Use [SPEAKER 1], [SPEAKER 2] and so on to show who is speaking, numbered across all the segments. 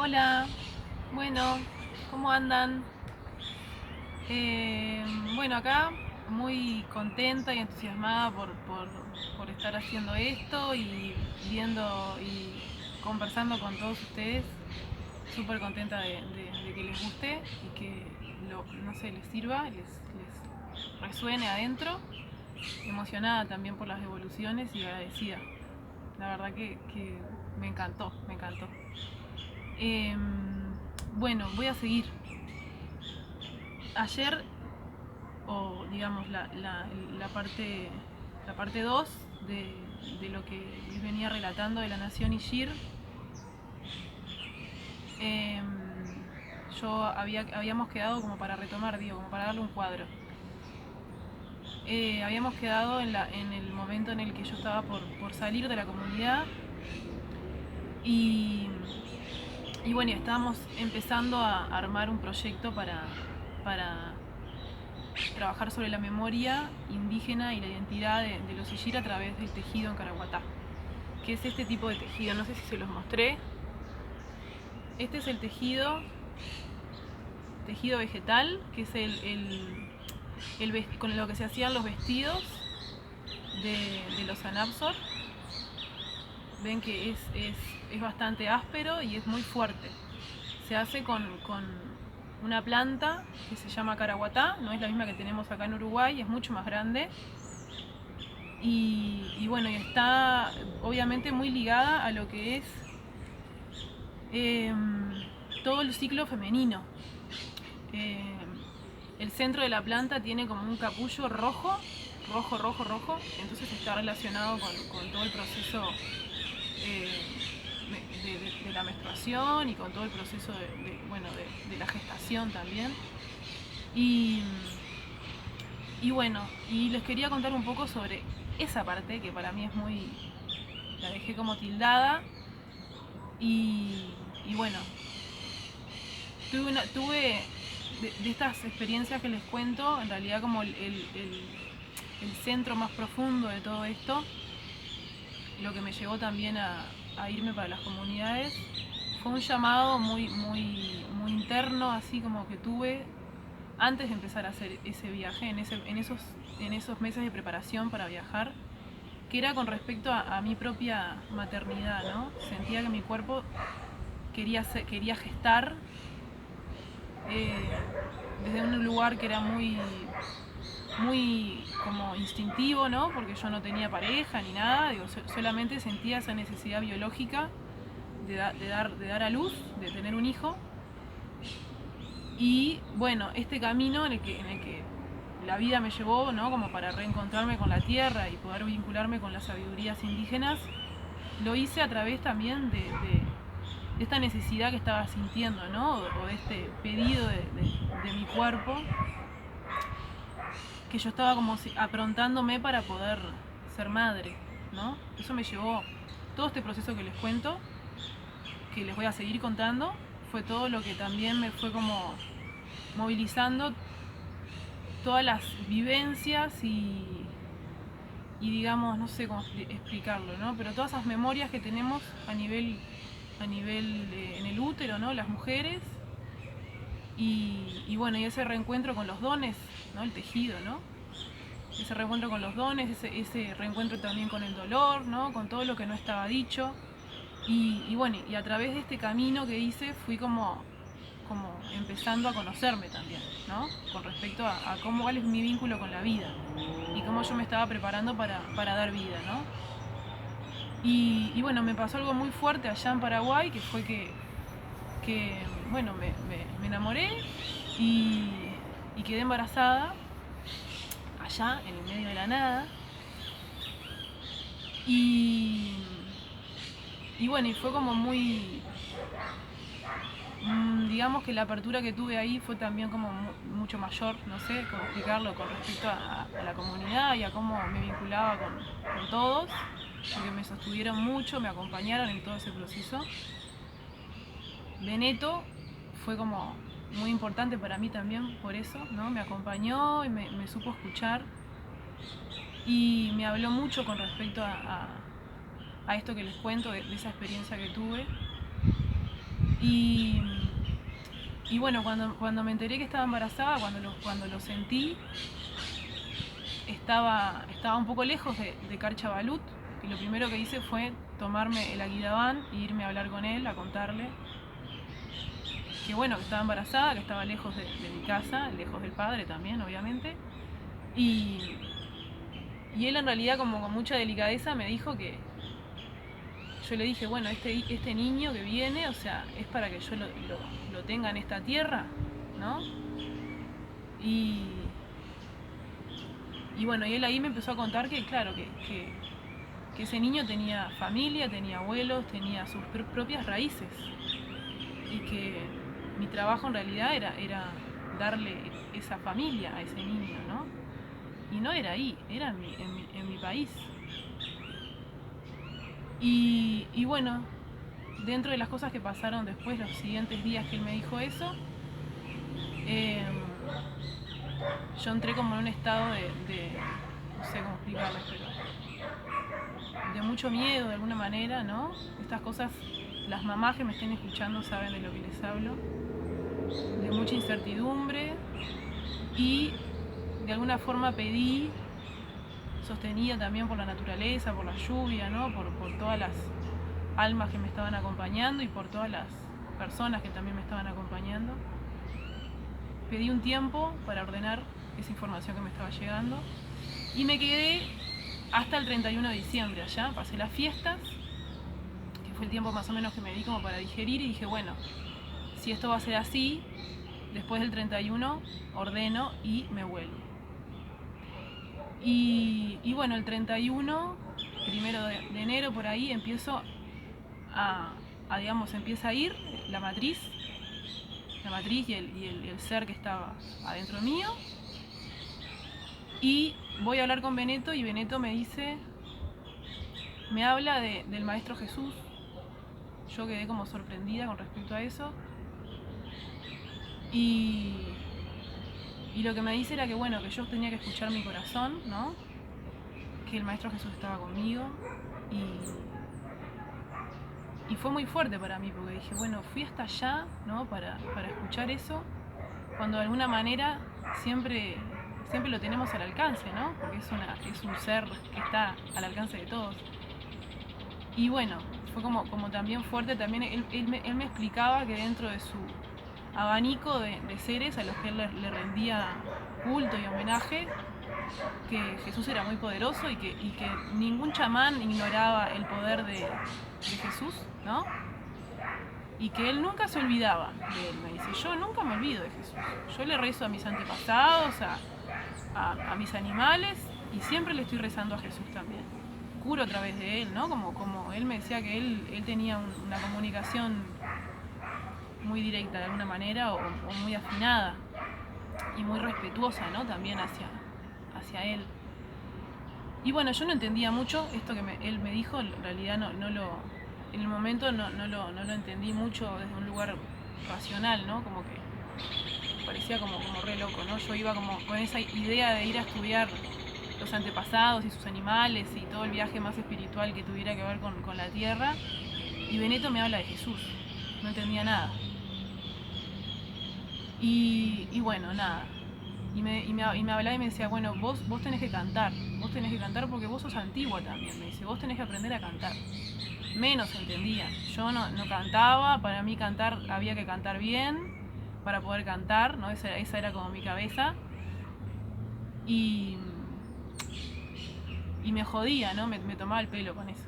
[SPEAKER 1] Hola, bueno, ¿cómo andan? Bueno, acá muy contenta y entusiasmada por estar haciendo esto y viendo y conversando con todos ustedes. Súper contenta de que les guste y que no sé, les sirva, les resuene adentro. Emocionada también por las evoluciones y agradecida. La verdad que me encantó, me encantó. Bueno, voy a seguir. Ayer, o digamos la parte 2 de lo que les venía relatando de la nación Ishir, eh, habíamos quedado como para retomar, digo, como para darle un cuadro. Habíamos quedado en el momento en el que yo estaba por salir de la comunidad y, y bueno, estábamos empezando a armar un proyecto para trabajar sobre la memoria indígena y la identidad de los Ishir a través del tejido en Caraguatá, que es este tipo de tejido. No sé si se los mostré. Este es el tejido vegetal, que es con lo que se hacían los vestidos de los Anapsor. Ven que es bastante áspero y es muy fuerte. Se hace con una planta que se llama caraguatá, no es la misma que tenemos acá en Uruguay, es mucho más grande. Y bueno, y está obviamente muy ligada a lo que es eh, todo el ciclo femenino. Eh, el centro de la planta tiene como un capullo rojo, rojo, rojo, rojo, entonces está relacionado con todo el proceso eh, de la menstruación y con todo el proceso bueno, de la gestación también. Y, y bueno, y les quería contar un poco sobre esa parte que para mí es muy, la dejé como tildada y, y bueno, tuve de estas experiencias que les cuento, en realidad como el centro más profundo de todo esto, lo que me llevó también a irme para las comunidades, fue un llamado muy interno, así como que tuve antes de empezar a hacer ese viaje, en esos meses de preparación para viajar, que era con respecto a mi propia maternidad, ¿no? Sentía que mi cuerpo quería gestar eh, desde un lugar que era muy como instintivo, ¿no? Porque yo no tenía pareja ni nada, digo, solamente sentía esa necesidad biológica de dar a luz, de tener un hijo. Y bueno, este camino en el que la vida me llevó, ¿no? Como para reencontrarme con la tierra y poder vincularme con las sabidurías indígenas, lo hice a través también de esta necesidad que estaba sintiendo, ¿no? O de este pedido de mi cuerpo, que yo estaba como aprontándome para poder ser madre, ¿no? Eso me llevó, todo este proceso que les cuento, que les voy a seguir contando, fue todo lo que también me fue como movilizando todas las vivencias y digamos, no sé cómo explicarlo, ¿no? Pero todas esas memorias que tenemos a nivel en el útero, ¿no? Las mujeres, y bueno, y ese reencuentro con los dones, ¿no? El tejido, ¿no? Ese reencuentro con los dones, ese reencuentro también con el dolor, ¿no? Con todo lo que no estaba dicho. Y bueno, y a través de este camino que hice fui como empezando a conocerme también, ¿no? Con respecto a cuál es mi vínculo con la vida y cómo yo me estaba preparando para dar vida, ¿no? Y bueno, me pasó algo muy fuerte allá en Paraguay, que fue que bueno, me enamoré y, y quedé embarazada allá, en el medio de la nada. Y, y bueno, y fue como muy, digamos que la apertura que tuve ahí fue también como mucho mayor, no sé cómo explicarlo con respecto a la comunidad y a cómo me vinculaba con todos, porque me sostuvieron mucho, me acompañaron en todo ese proceso. Beneto fue como muy importante para mí también por eso, ¿no? Me acompañó y me supo escuchar y me habló mucho con respecto a esto que les cuento, de esa experiencia que tuve. Y, y bueno, cuando me enteré que estaba embarazada, cuando lo sentí, estaba un poco lejos de Karchabalut, y lo primero que hice fue tomarme el Aguidaban e irme a hablar con él, a contarle que bueno, que estaba embarazada, que estaba lejos de mi casa, lejos del padre también, obviamente. Y él en realidad, como con mucha delicadeza, me dijo que... Yo le dije, bueno, este niño que viene, o sea, es para que yo lo tenga en esta tierra, ¿no? Y bueno, y él ahí me empezó a contar que, claro, que ese niño tenía familia, tenía abuelos, tenía sus propias raíces. Y que mi trabajo en realidad era darle esa familia a ese niño, ¿no? Y no era ahí, era en mi país. Y bueno, dentro de las cosas que pasaron después, los siguientes días que él me dijo eso, yo entré como en un estado de no sé cómo explicarlo, pero de mucho miedo de alguna manera, ¿no? Estas cosas, las mamás que me estén escuchando saben de lo que les hablo, de mucha incertidumbre, y de alguna forma pedí, sostenida también por la naturaleza, por la lluvia, ¿no? por todas las almas que me estaban acompañando y por todas las personas que también me estaban acompañando. Pedí un tiempo para ordenar esa información que me estaba llegando y me quedé hasta el 31 de diciembre allá, pasé las fiestas, que fue el tiempo más o menos que me di como para digerir, y dije, bueno, si esto va a ser así, después del 31 ordeno y me vuelvo. Y bueno, el 31, primero de enero por ahí, empiezo digamos, empieza a ir la matriz y el ser que estaba adentro mío, y voy a hablar con Beneto, y Beneto me habla del Maestro Jesús. Yo quedé como sorprendida con respecto a eso, y lo que me dice era que bueno, que yo tenía que escuchar mi corazón, ¿no? Que el Maestro Jesús estaba conmigo, y fue muy fuerte para mí, porque dije, bueno, fui hasta allá, ¿no? para escuchar eso, cuando de alguna manera siempre lo tenemos al alcance, ¿no? Porque es un ser que está al alcance de todos. Y bueno, fue como también fuerte, también él me explicaba que dentro de su abanico de seres a los que él le rendía culto y homenaje, que Jesús era muy poderoso y que ningún chamán ignoraba el poder de Jesús, ¿no? Y que él nunca se olvidaba de él. Me dice, yo nunca me olvido de Jesús. Yo le rezo a mis antepasados, a mis animales, y siempre le estoy rezando a Jesús también. Curo a través de él, ¿no? Como él me decía que él tenía una comunicación muy directa de alguna manera, o muy afinada y muy respetuosa, ¿no? También hacia él. Y bueno, yo no entendía mucho esto que él me dijo, en realidad en el momento no lo entendí mucho desde un lugar racional, ¿no? Como que parecía como re loco, ¿no? Yo iba como con esa idea de ir a estudiar los antepasados y sus animales y todo el viaje más espiritual que tuviera que ver con la tierra, y Beneto me habla de Jesús, no entendía nada. Y bueno, nada. Y me hablaba y me decía, bueno, vos tenés que cantar porque vos sos antigua también, me dice, vos tenés que aprender a cantar. Menos entendía, yo no cantaba, para mí cantar, había que cantar bien para poder cantar, ¿no? Esa era como mi cabeza. Y me jodía, ¿no? Me tomaba el pelo con eso.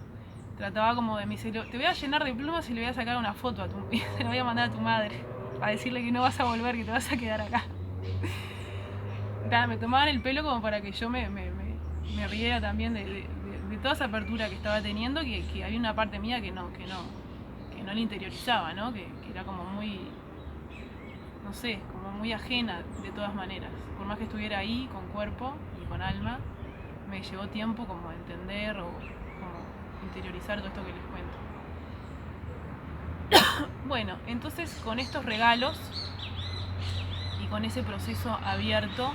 [SPEAKER 1] Trataba como de, me dice, te voy a llenar de plumas y le voy a sacar una foto y se la voy a mandar a tu madre, a decirle que no vas a volver, que te vas a quedar acá. Me tomaban el pelo como para que yo me riera también de toda esa apertura que estaba teniendo, que había una parte mía que no la interiorizaba, ¿no? Que era como muy, no sé, como muy ajena de todas maneras. Por más que estuviera ahí con cuerpo y con alma, me llevó tiempo como entender o como interiorizar todo esto que les cuento. Bueno, entonces con estos regalos y con ese proceso abierto,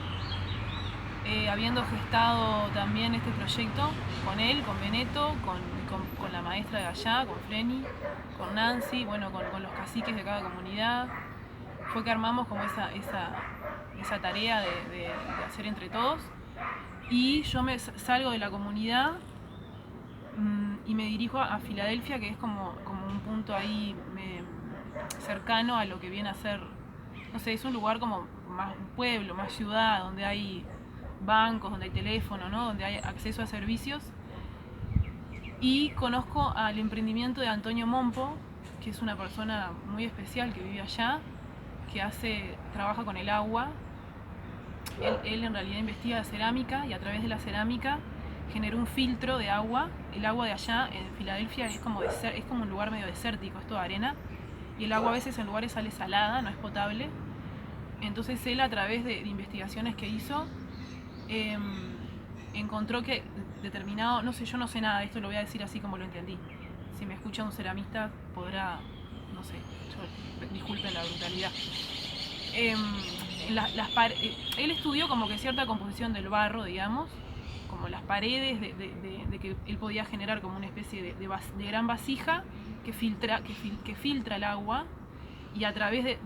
[SPEAKER 1] habiendo gestado también este proyecto con él, con Beneto, con la maestra de allá, con Freni, con Nancy, bueno, con los caciques de cada comunidad, fue que armamos como esa tarea de hacer entre todos. Y yo salgo de la comunidad y me dirijo a Filadelfia, que es como un punto ahí cercano a lo que viene a ser, no sé, es un lugar como más un pueblo, más ciudad, donde hay bancos, donde hay teléfono, ¿no? Donde hay acceso a servicios. Y conozco al emprendimiento de Antonio Mompo, que es una persona muy especial que vive allá, que trabaja con el agua. Él en realidad investiga cerámica y a través de la cerámica generó un filtro de agua. El agua de allá en Filadelfia es como un lugar medio desértico, es toda arena. Y el agua a veces en lugares sale salada, no es potable. Entonces él, a través de investigaciones que hizo, encontró que determinado, no sé, yo no sé nada de esto, lo voy a decir así como lo entendí. Si me escucha un ceramista podrá, no sé, disculpen la brutalidad. Él estudió como que cierta composición del barro, digamos, como las paredes de que él podía generar como una especie de gran vasija que filtra el agua, y a través de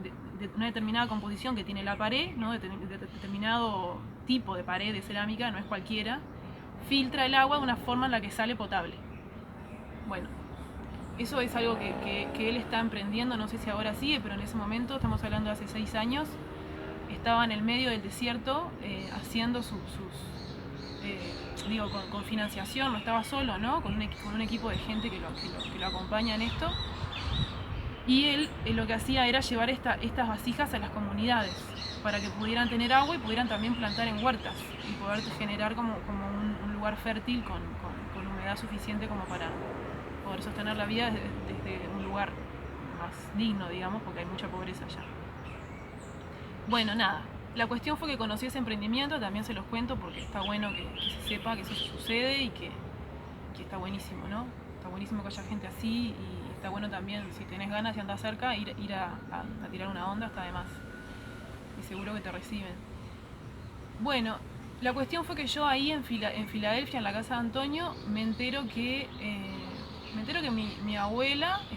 [SPEAKER 1] una determinada composición que tiene la pared, ¿no? de determinado tipo de pared de cerámica, no es cualquiera, filtra el agua de una forma en la que sale potable. Bueno, eso es algo que él está emprendiendo, no sé si ahora sigue, pero en ese momento, estamos hablando de hace 6 años, estaba en el medio del desierto haciendo con financiación, no estaba solo, ¿no? Con un equipo de gente que lo acompaña en esto. Y él lo que hacía era llevar estas vasijas a las comunidades para que pudieran tener agua y pudieran también plantar en huertas y poder generar como un lugar fértil con humedad suficiente como para poder sostener la vida desde un lugar más digno, digamos, porque hay mucha pobreza allá. Bueno, nada, la cuestión fue que conocí ese emprendimiento, también se los cuento porque está bueno que se sepa que eso sucede y que está buenísimo, ¿no? Está buenísimo que haya gente así, y está bueno también, si tenés ganas y andás cerca, ir a tirar una onda, está de más. Y seguro que te reciben. Bueno, la cuestión fue que yo ahí en Filadelfia, en la casa de Antonio, me entero que mi abuela se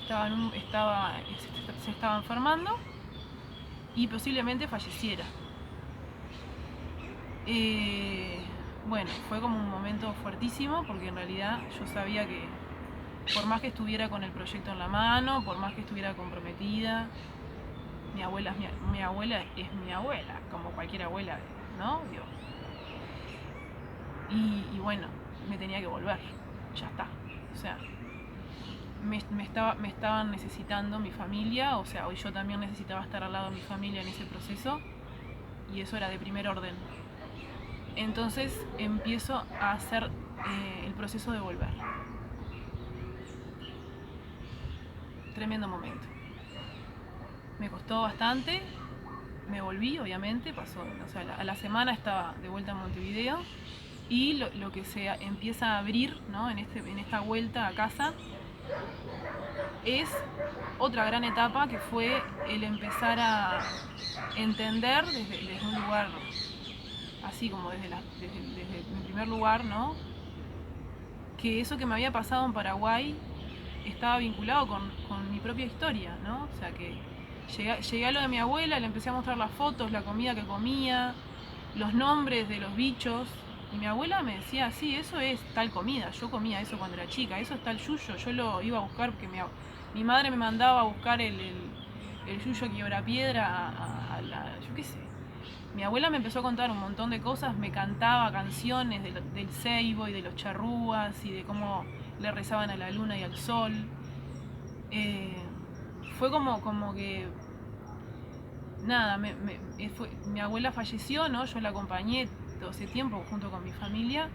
[SPEAKER 1] estaba enfermando y posiblemente falleciera. Bueno, fue como un momento fuertísimo, porque en realidad yo sabía que por más que estuviera con el proyecto en la mano, por más que estuviera comprometida, mi abuela es mi abuela, como cualquier abuela, ¿no? Y bueno, me tenía que volver, ya está. O sea, me estaban necesitando mi familia, o sea, hoy yo también necesitaba estar al lado de mi familia en ese proceso, y eso era de primer orden. Entonces empiezo a hacer el proceso de volver. Tremendo momento. Me costó bastante, me volví, obviamente, pasó, o sea, a la semana estaba de vuelta a Montevideo, y lo que se empieza a abrir, ¿no? en esta vuelta a casa es otra gran etapa, que fue el empezar a entender desde un lugar así como desde mi primer lugar, ¿no? Que eso que me había pasado en Paraguay estaba vinculado con mi propia historia, ¿no? O sea, que llegué a lo de mi abuela, le empecé a mostrar las fotos, la comida que comía, los nombres de los bichos, y mi abuela me decía, sí, eso es tal comida, yo comía eso cuando era chica, eso es tal yuyo, yo lo iba a buscar porque mi madre me mandaba a buscar el yuyo Quiobrapiedra yo qué sé. Mi abuela me empezó a contar un montón de cosas, me cantaba canciones del ceibo y de los charrúas y de cómo le rezaban a la luna y al sol. Fue como que nada, mi abuela falleció, ¿no? Yo la acompañé todo ese tiempo junto con mi familia,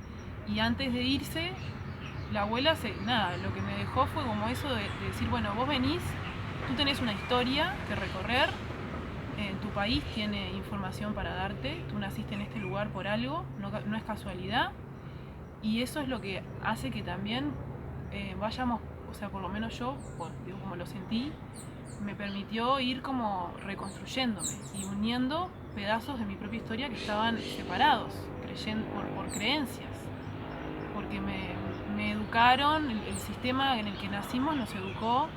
[SPEAKER 1] y antes de irse, la abuela lo que me dejó fue como eso de decir, bueno, vos venís, tú tenés una historia que recorrer, tu país tiene información para darte, tú naciste en este lugar por algo, no es casualidad, y eso es lo que hace que también vayamos, o sea, por lo menos yo, digo, como lo sentí, me permitió ir como reconstruyéndome y uniendo pedazos de mi propia historia que estaban separados, por creencias, porque me educaron, el sistema en el que nacimos nos educó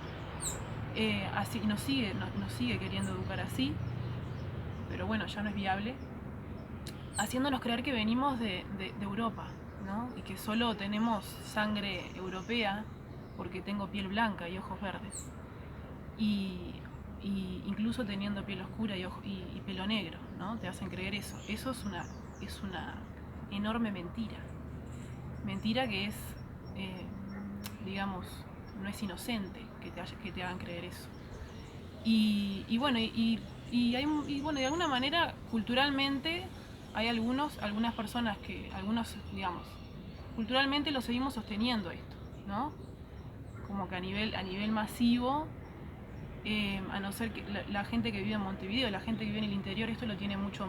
[SPEAKER 1] así, nos sigue queriendo educar así, pero bueno, ya no es viable, haciéndonos creer que venimos de Europa, ¿no? Y que solo tenemos sangre europea porque tengo piel blanca y ojos verdes. Y incluso teniendo piel oscura y pelo negro, ¿no? Te hacen creer eso. Eso es una enorme mentira. Mentira que es, digamos, no es inocente que te hagan creer eso. Bueno, de alguna manera, culturalmente, hay algunas personas digamos, culturalmente lo seguimos sosteniendo esto, ¿no? Como que a nivel masivo, a no ser que la gente que vive en Montevideo, la gente que vive en el interior, esto lo tiene mucho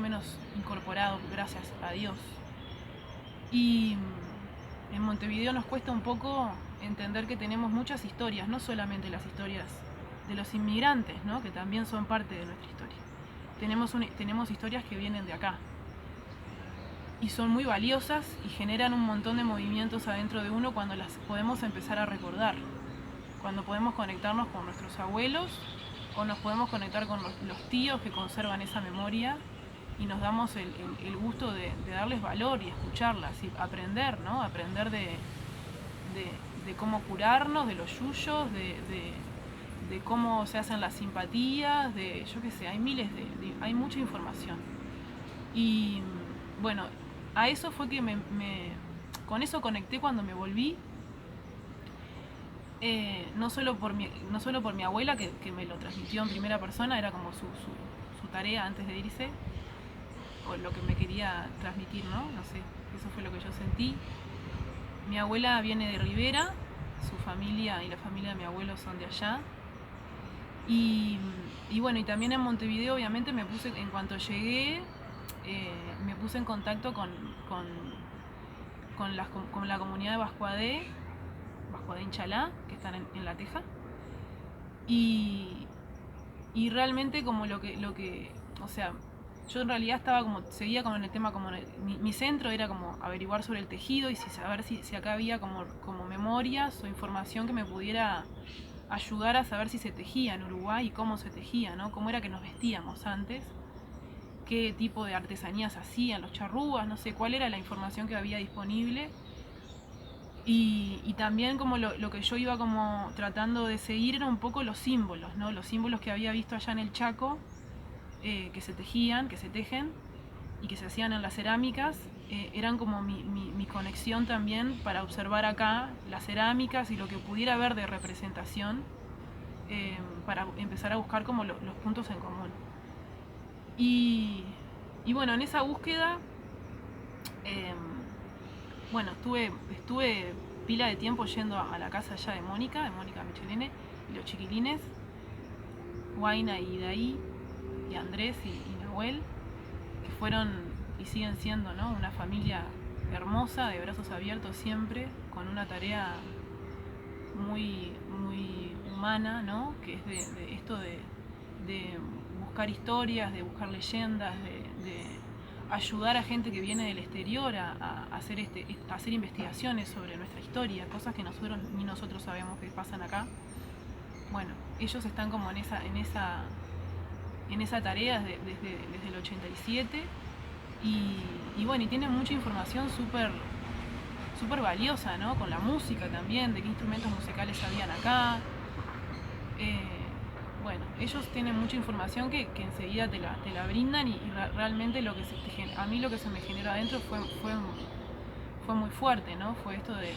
[SPEAKER 1] menos incorporado, gracias a Dios. Y en Montevideo nos cuesta un poco entender que tenemos muchas historias, no solamente las historias de los inmigrantes, ¿no? Que también son parte de nuestra historia. Tenemos historias que vienen de acá y son muy valiosas y generan un montón de movimientos adentro de uno cuando las podemos empezar a recordar, cuando podemos conectarnos con nuestros abuelos o nos podemos conectar con los tíos que conservan esa memoria y nos damos el gusto de darles valor y escucharlas y aprender, ¿no? Aprender de cómo curarnos, de los yuyos, de cómo se hacen las simpatías, yo qué sé, hay mucha información. Y bueno, a eso fue que con eso conecté cuando me volví, no solo por mi abuela, que me lo transmitió en primera persona, era como su tarea antes de irse, o lo que me quería transmitir, ¿no? No sé, eso fue lo que yo sentí. Mi abuela viene de Rivera, su familia y la familia de mi abuelo son de allá. Y bueno, y también en Montevideo, obviamente, en cuanto llegué, me puse en contacto con la comunidad de Bascuadé Inchalá, que están en La Teja. Y realmente como o sea, yo en realidad seguía como en el tema, mi centro era como averiguar sobre el tejido y saber si acá había como memorias o información que me pudiera ayudar a saber si se tejía en Uruguay y cómo se tejía, ¿no? Cómo era que nos vestíamos antes, qué tipo de artesanías hacían, los charrúas, no sé, cuál era la información que había disponible. Y también como lo que yo iba como tratando de seguir era un poco los símbolos, ¿no? Los símbolos que había visto allá en el Chaco, que se tejen y que se hacían en las cerámicas, eran como mi conexión también para observar acá las cerámicas y lo que pudiera haber de representación, para empezar a buscar como los puntos en común. Y bueno, en esa búsqueda, bueno, estuve pila de tiempo yendo a la casa allá de Mónica Michelene, y los chiquilines, Huayna y Daí, y Andrés y Nahuel, que fueron y siguen siendo, ¿no? Una familia hermosa, de brazos abiertos siempre, con una tarea muy, muy humana, ¿no? Que es de esto de buscar historias, de buscar leyendas, de ayudar a gente que viene del exterior a hacer investigaciones sobre nuestra historia, cosas que ni nosotros sabemos que pasan acá. Bueno, ellos están como en esa tarea desde el 87 y bueno, y tienen mucha información súper valiosa, ¿no? Con la música también, de qué instrumentos musicales habían acá. Bueno, ellos tienen mucha información que enseguida te la brindan y realmente a mí lo que se me generó adentro fue muy fuerte, ¿no? Fue esto de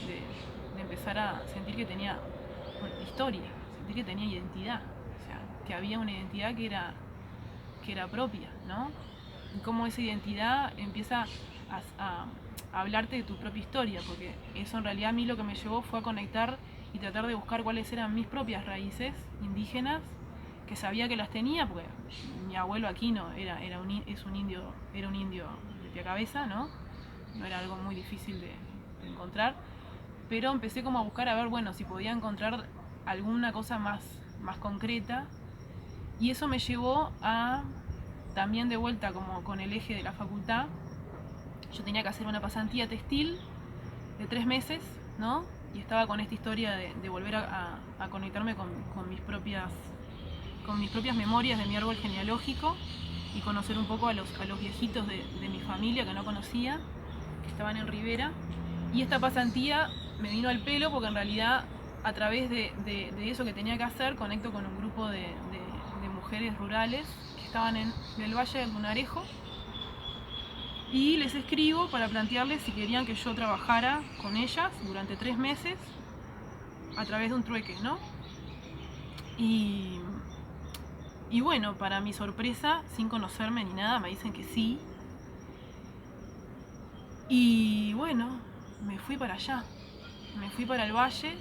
[SPEAKER 1] empezar a sentir que tenía historia, sentir que tenía identidad, o sea, que había una identidad que era propia, ¿no? Y cómo esa identidad empieza a hablarte de tu propia historia, porque eso en realidad a mí lo que me llevó fue a conectar y tratar de buscar cuáles eran mis propias raíces indígenas, que sabía que las tenía, porque mi abuelo Aquino era un indio de pie a cabeza, ¿no? No era algo muy difícil de encontrar, pero empecé como a buscar a ver, bueno, si podía encontrar alguna cosa más concreta, y eso me llevó a también de vuelta como con el eje de la facultad, yo tenía que hacer una pasantía textil de 3 meses, ¿no? Y estaba con esta historia de volver a conectarme con mis propias memorias de mi árbol genealógico y conocer un poco a los viejitos de mi familia que no conocía, que estaban en Rivera. Y esta pasantía me vino al pelo porque en realidad a través de eso que tenía que hacer conecto con un grupo de mujeres rurales que estaban en el Valle del Lunarejo, y les escribo para plantearles si querían que yo trabajara con ellas durante 3 meses a través de un trueque, ¿no? Y bueno, para mi sorpresa, sin conocerme ni nada, me dicen que sí. Y bueno, me fui para allá, me fui para el valle,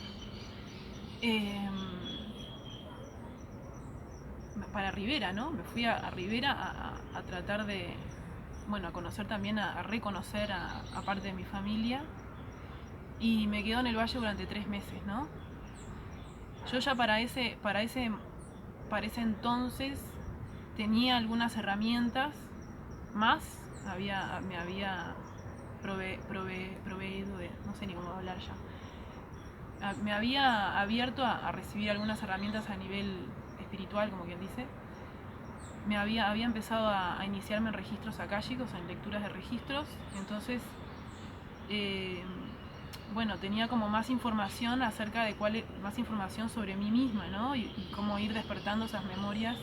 [SPEAKER 1] para Rivera, ¿no? Me fui a Rivera a tratar de, bueno, a conocer también, a reconocer a parte de mi familia. Y me quedo en el valle durante 3 meses, ¿no? Yo ya para ese entonces tenía algunas herramientas más, me había proveído de, no sé ni cómo hablar ya, me había abierto a recibir algunas herramientas a nivel espiritual, como quien dice. Me había empezado a iniciarme en registros akáshicos, en lecturas de registros, entonces bueno, tenía como más información acerca de más información sobre mí misma, ¿no? Y cómo ir despertando esas memorias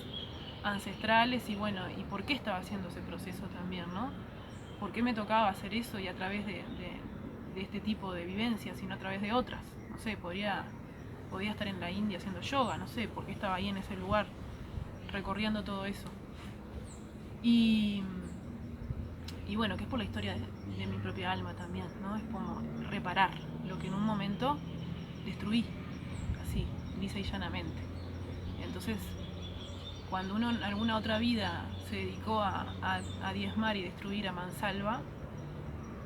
[SPEAKER 1] ancestrales y bueno, y por qué estaba haciendo ese proceso también, ¿no? ¿Por qué me tocaba hacer eso y a través de este tipo de vivencias y no a través de otras? No sé, podía estar en la India haciendo yoga, no sé, por qué estaba ahí en ese lugar recorriendo todo eso. Y bueno, que es por la historia de mi propia alma también, ¿no? Es como reparar lo que en un momento destruí, así, lisa y llanamente. Entonces, cuando uno en alguna otra vida se dedicó a diezmar y destruir a mansalva,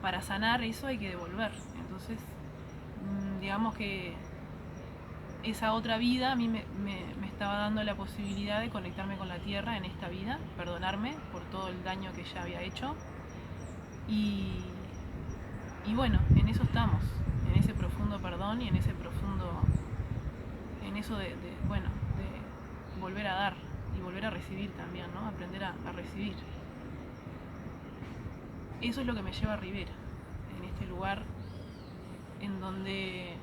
[SPEAKER 1] para sanar eso hay que devolver. Entonces, digamos que esa otra vida a mí me estaba dando la posibilidad de conectarme con la tierra en esta vida, perdonarme por todo el daño que ya había hecho. Y bueno, en eso estamos, en ese profundo perdón y en ese profundo, en eso de volver a dar y volver a recibir también, ¿no? Aprender a recibir. Eso es lo que me lleva a Rivera, en este lugar en donde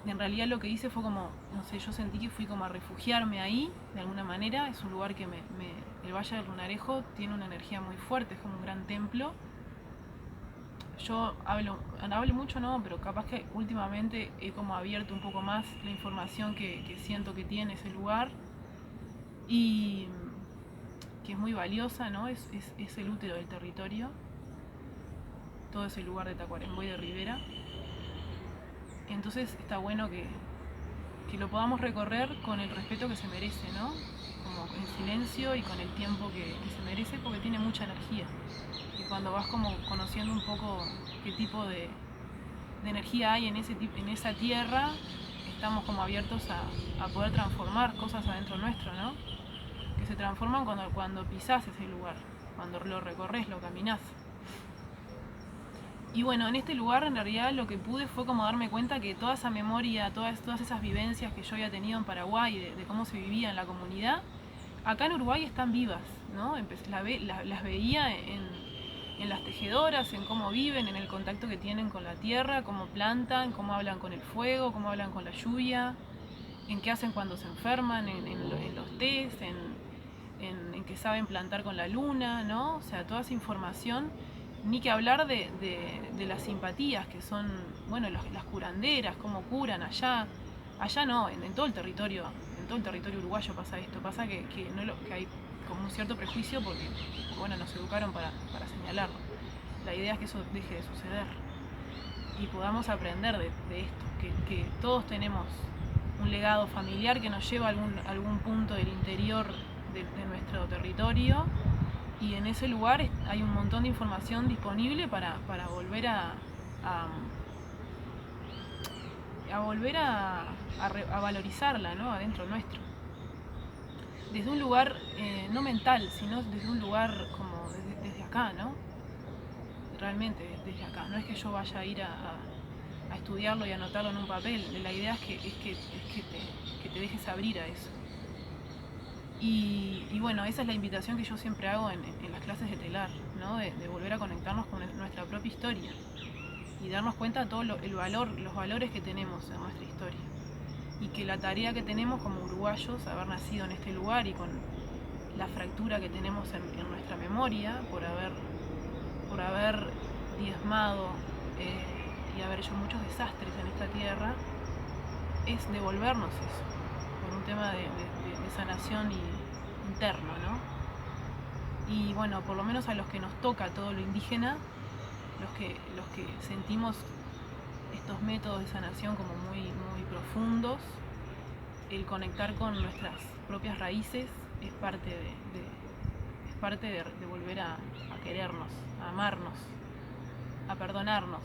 [SPEAKER 1] en realidad lo que hice fue como, no sé, yo sentí que fui como a refugiarme ahí, de alguna manera. Es un lugar que el Valle del Lunarejo tiene una energía muy fuerte, es como un gran templo. Yo hablo mucho, no, pero capaz que últimamente he como abierto un poco más la información que siento que tiene ese lugar y que es muy valiosa, ¿no? Es el útero del territorio, todo ese lugar de Tacuarembó y de Rivera. Entonces está bueno que lo podamos recorrer con el respeto que se merece, ¿no? Como en silencio y con el tiempo que se merece, porque tiene mucha energía. Y cuando vas como conociendo un poco qué tipo de energía hay en esa tierra, estamos como abiertos a poder transformar cosas adentro nuestro, ¿no? Que se transforman cuando pisás ese lugar, cuando lo recorres, lo caminás. Y bueno, en este lugar en realidad lo que pude fue como darme cuenta que toda esa memoria, todas esas vivencias que yo había tenido en Paraguay, de cómo se vivía en la comunidad, acá en Uruguay están vivas, ¿no? Las veía en las tejedoras, en cómo viven, en el contacto que tienen con la tierra, cómo plantan, cómo hablan con el fuego, cómo hablan con la lluvia, en qué hacen cuando se enferman, en los tés, en que saben plantar con la luna, ¿no? O sea, toda esa información. Ni que hablar de las simpatías, que son, bueno, las curanderas, cómo curan allá. Allá no, en todo el territorio uruguayo pasa esto. Pasa que hay como un cierto prejuicio porque, bueno, nos educaron para señalarlo. La idea es que eso deje de suceder y podamos aprender de esto, que todos tenemos un legado familiar que nos lleva a algún punto del interior de nuestro territorio. Y en ese lugar hay un montón de información disponible para volver a valorizarla, ¿no? Adentro nuestro. desde un lugar no mental, sino desde un lugar como desde acá, ¿no? Realmente desde acá. No es que yo vaya a ir a estudiarlo y anotarlo en un papel. La idea es que te dejes abrir a eso. Y bueno, esa es la invitación que yo siempre hago en las clases de telar, ¿no? De volver a conectarnos con nuestra propia historia y darnos cuenta de todo los valores que tenemos en nuestra historia. Y que la tarea que tenemos como uruguayos, haber nacido en este lugar y con la fractura que tenemos en nuestra memoria por haber diezmado y haber hecho muchos desastres en esta tierra, es devolvernos eso, por un tema de sanación interna, ¿no? Y bueno, por lo menos a los que nos toca todo lo indígena, los que sentimos estos métodos de sanación como muy profundos, el conectar con nuestras propias raíces es parte de volver a querernos, a amarnos, a perdonarnos,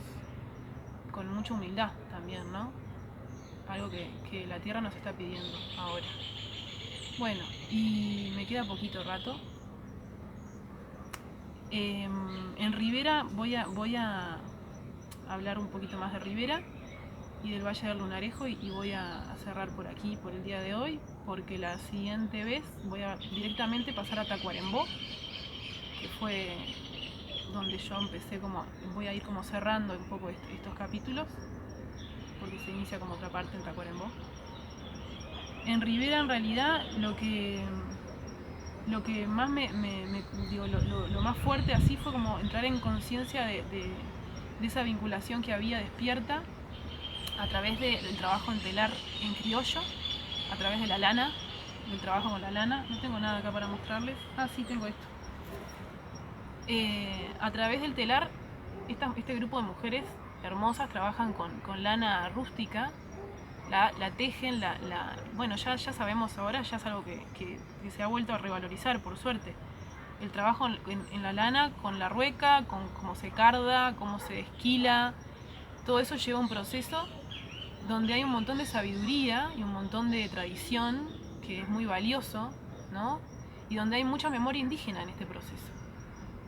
[SPEAKER 1] con mucha humildad también, ¿no? Algo que la tierra nos está pidiendo ahora. Bueno, y me queda poquito rato. En Rivera voy a hablar un poquito más de Rivera y del Valle del Lunarejo y voy a cerrar por aquí por el día de hoy, porque la siguiente vez voy a directamente pasar a Tacuarembó, que fue donde yo empecé voy a ir como cerrando un poco estos capítulos, porque se inicia como otra parte en Tacuarembó. En Rivera en realidad lo que más lo más fuerte así fue como entrar en conciencia de esa vinculación que había despierta a través del trabajo en telar en criollo, a través de la lana, del trabajo con la lana. No tengo nada acá para mostrarles. Ah, sí, tengo esto. A través del telar, este grupo de mujeres hermosas trabajan con lana rústica, la tejen, bueno, ya sabemos ahora, ya es algo que se ha vuelto a revalorizar, por suerte. El trabajo en la lana, con la rueca, con cómo se carda, cómo se esquila, todo eso lleva un proceso donde hay un montón de sabiduría y un montón de tradición que es muy valioso, ¿no? Y donde hay mucha memoria indígena en este proceso.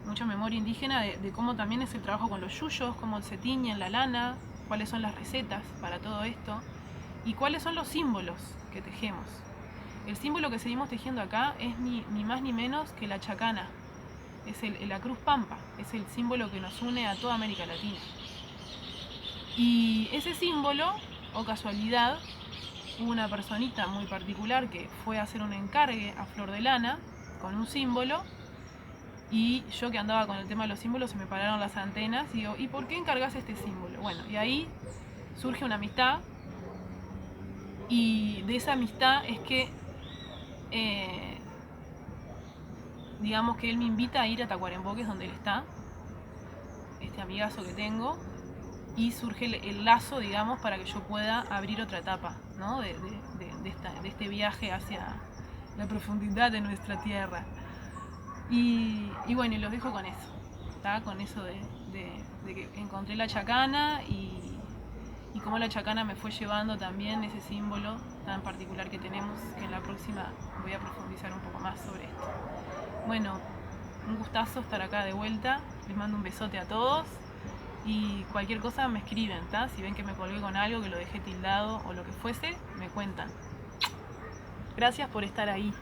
[SPEAKER 1] Mucha memoria indígena de cómo también es el trabajo con los yuyos, cómo se tiñen la lana, cuáles son las recetas para todo esto y cuáles son los símbolos que tejemos. El símbolo que seguimos tejiendo acá es ni más ni menos que la chacana, es la cruz pampa, es el símbolo que nos une a toda América Latina. Y ese símbolo, o casualidad, hubo una personita muy particular que fue a hacer un encargue a Flor de Lana con un símbolo, y yo que andaba con el tema de los símbolos se me pararon las antenas y digo, ¿y por qué encargas este símbolo? Bueno, y ahí surge una amistad, y de esa amistad es que digamos que él me invita a ir a Tacuarembó, que es donde él está, este amigazo que tengo, y surge el lazo, digamos, para que yo pueda abrir otra etapa, ¿no? de este viaje hacia la profundidad de nuestra tierra. Y bueno, y los dejo con eso, ¿tá? Con eso de que encontré la chacana y cómo la chacana me fue llevando también ese símbolo tan particular que tenemos, que en la próxima voy a profundizar un poco más sobre esto. Bueno, un gustazo estar acá de vuelta, les mando un besote a todos y cualquier cosa me escriben, ¿tá? Si ven que me colgué con algo, que lo dejé tildado o lo que fuese, me cuentan. Gracias por estar ahí.